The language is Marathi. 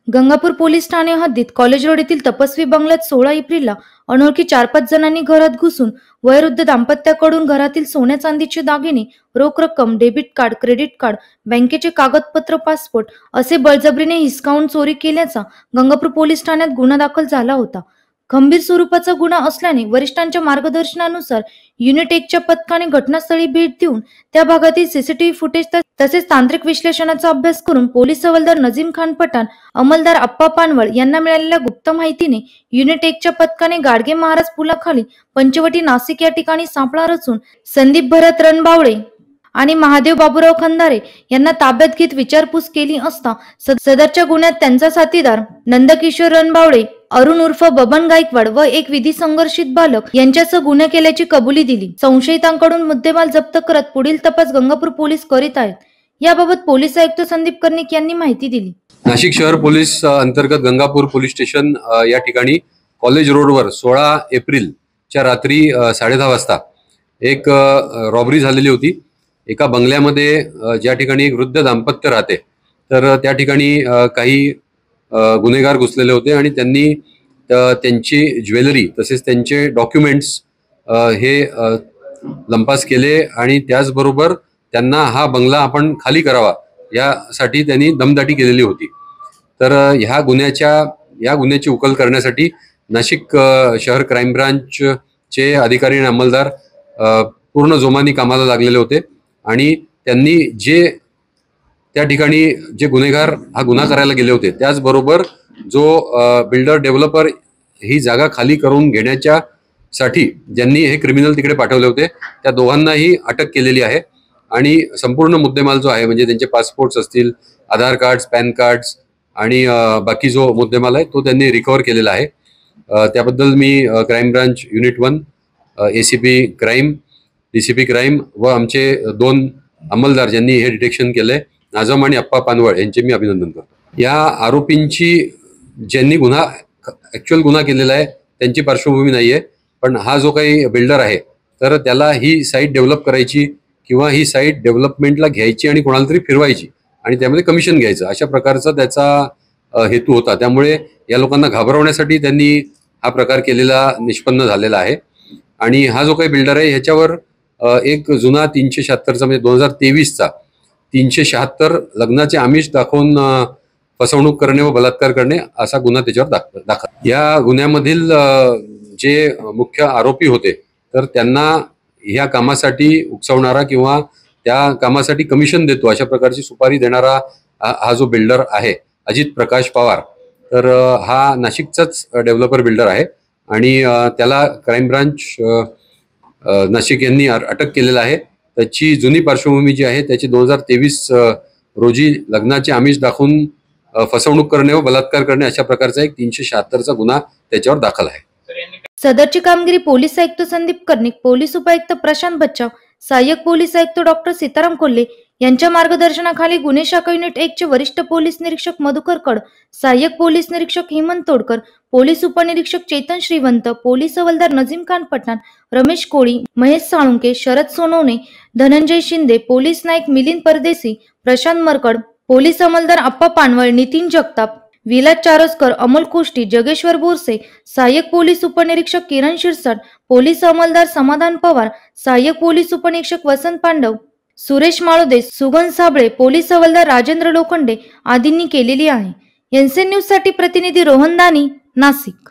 गंगापूर पोलीस ठाणे हद्दीत कॉलेज रोड येथील तपस्वी बंगल्यात 16 एप्रिलला अनोळखी 4-5 जणांनी घरात घुसून वयोवृद्ध दाम्पत्याकडून घरातील सोन्या चांदीचे दागिने, रोख रक्कम, डेबिट कार्ड, क्रेडिट कार्ड, बँकेचे कागदपत्र, पासपोर्ट असे बळजबरीने हिसकावून चोरी केल्याचा गंगापूर पोलीस ठाण्यात गुन्हा दाखल झाला होता। गंभीर स्वरूपाचा गुन्हा असल्याने वरिष्ठांच्या मार्गदर्शनानुसार युनिट 1 च्या पथकाने घटनास्थळी भेट देऊन त्या भागातील सीसीटीव्ही फुटेज तसेच तांत्रिक विश्लेषणाचा अभ्यास करून पोलीस हवालदार नजीम खान पठाण, अंमलदार अप्पा पानवळ यांना मिळालेल्या गुप्त माहितीने युनिट 1 च्या पथकाने गाडगे महाराज पुलाखाली पंचवटी नाशिक या ठिकाणी सापळा रचून संदीप भरत रणबावळे आणि महादेव बाबूराव खंदारे यांना ताब्यात घेत विचारपूस केली असता सदरच्या गुन्ह्यात त्यांचा साथीदार नंदकिशोर रणबावळे, अरुण उर्फ बबन गायकवाड व एक विधी संघर्षित बालक यांच्यासह गुन्हा केल्याची कबुली दिली। संशयितांकडून मुद्देमाल जप्त करत पुढील तपास गंगापूर पोलीस करीत आहेत। याबाबत पोलीस आयुक्त संदीप कर्णिक यांनी माहिती दिली। नाशिक शहर पोलीस अंतर्गत गंगापूर पोलीस स्टेशन या ठिकाणी कॉलेज रोडवर 16 एप्रिलच्या रात्री 10:30 वाजता एक रॉबरी झालेली होती। एका बंगल्यामध्ये ज्या ठिकाणी एक वृद्ध दाम्पत्य राहते, तर त्या ठिकाणी काही गुन्हेगार घुसलेले होते आणि त्यांनी त्यांची ज्वेलरी तसेच त्यांचे डॉक्युमेंट्स हे लंपास केले आणि त्याचबरोबर त्यांना हा बंगला आपण खाली करावा यासाठी त्यांनी दमदाटी केलेली होती। तर या गुन्ह्याची उकल करण्यासाठी नाशिक शहर क्राईम ब्रांचचे अधिकारी आणि अंमलदार पूर्ण जोमाने कामाला लागलेले होते आणि त्यांनी त्या ठिकाणी जे गुन्हेगार हा गुन्हा करायला गेले होते त्याचबरोबर जो बिल्डर डेव्हलपर ही जागा खाली करून घेण्याच्या साठी ज्यांनी हे क्रिमिनल तिकडे पाठवले होते त्या दोघांनाही अटक केलेली आहे आणि संपूर्ण मुद्देमाल जो आहे म्हणजे त्यांचे पासपोर्ट्स असतील, आधार कार्ड्स, पॅन कार्ड्स आणि बाकी जो मुद्देमाल आहे तो त्यांनी रिकव्हर केलेला आहे। त्याबद्दल मी crime branch unit 1, ACP crime, DCP crime व आमचे 2 अंमलदार ज्यांनी हे डिटेक्शन केले, नाझम आणि अप्पा पानवळ यांचे मी अभिनंदन करतो। या आरोपींची ज्यांनी ऍक्च्युअल गुन्हा केलेला आहे त्यांची पार्श्वभूमी नाहीये, पण हा जो काही बिल्डर आहे तर त्याला ही साईट डेव्हलप करायची किंवा ही साईट डेव्हलपमेंटला घ्यायची आणि कोणाला तरी फिरवायची आणि त्यामध्ये कमिशन घ्यायचं अशा प्रकारचा त्याचा हेतू होता। त्यामुळे या लोकांना घाबरवण्यासाठी त्यांनी हा प्रकार केलेला निष्पन्न झालेला आहे आणि हा जो काही बिल्डर आहे ह्याच्यावर एक जुना 376चा म्हणजे 2023चा 376 लग्नाचे आमिष दाखवून फसवणूक करणे व बलात्कार करणे असा गुन्हा त्याच्यावर दाखल। या गुन्ह्यामधील जे मुख्य आरोपी होते तर त्यांना ह्या कामासाठी उकसवणारा किंवा त्या कामासाठी कमिशन देतो अशा प्रकारची सुपारी देणारा हा जो बिल्डर आहे अजित प्रकाश पवार, तर हा नाशिकचाच डेव्हलपर बिल्डर आहे आणि त्याला क्राईम ब्रांच नाशिक यांनी अटक केलेला आहे। त्याची जुनी पार्श्वभूमी जी आहे त्याची 2023 रोजी लग्नाचे आमिष दाखवून फसवणूक करणे व बलात्कार करणे अशा प्रकारचा एक 376चा गुन्हा त्याच्यावर दाखल आहे। सदरची कामगिरी पोलीस आयुक्त संदीप कर्णिक, पोलीस उपायुक्त प्रशांत बच्चाव, सहाय्यक पोलीस आयुक्त डॉक्टर सीताराम कोल्हे यांच्या मार्गदर्शनाखाली गुन्हे शाखा युनिट 1 चे वरिष्ठ पोलीस निरीक्षक मधुकर कड, सहाय्यक पोलीस निरीक्षक हेमंत तोडकर, पोलीस उपनिरीक्षक चेतन श्रीवंत, पोलीस हवालदार नजीम खान पठाण, रमेश कोळी, महेश साळुंके, शरद सोनवणे, धनंजय शिंदे, पोलीस नाईक मिलिंद परदेसी, प्रशांत मरकड, पोलीस अंमलदार अप्पा पानवळ, नितीन जगताप, विलास चारोस्कर, अमोल कोष्टी, जगेश्वर बोरसे, सहाय्यक पोलीस उपनिरीक्षक किरण शिरसाट, पोलीस अंमलदार समाधान पवार, सहाय्यक पोलीस उपनिरीक्षक वसंत पांडव, सुरेश माळोदे, सुगन साबळे, पोलीस हवालदार राजेंद्र लोखंडे आदींनी केलेली आहे। एनसीएन न्यूज साठी प्रतिनिधी रोहन दानी, नाशिक।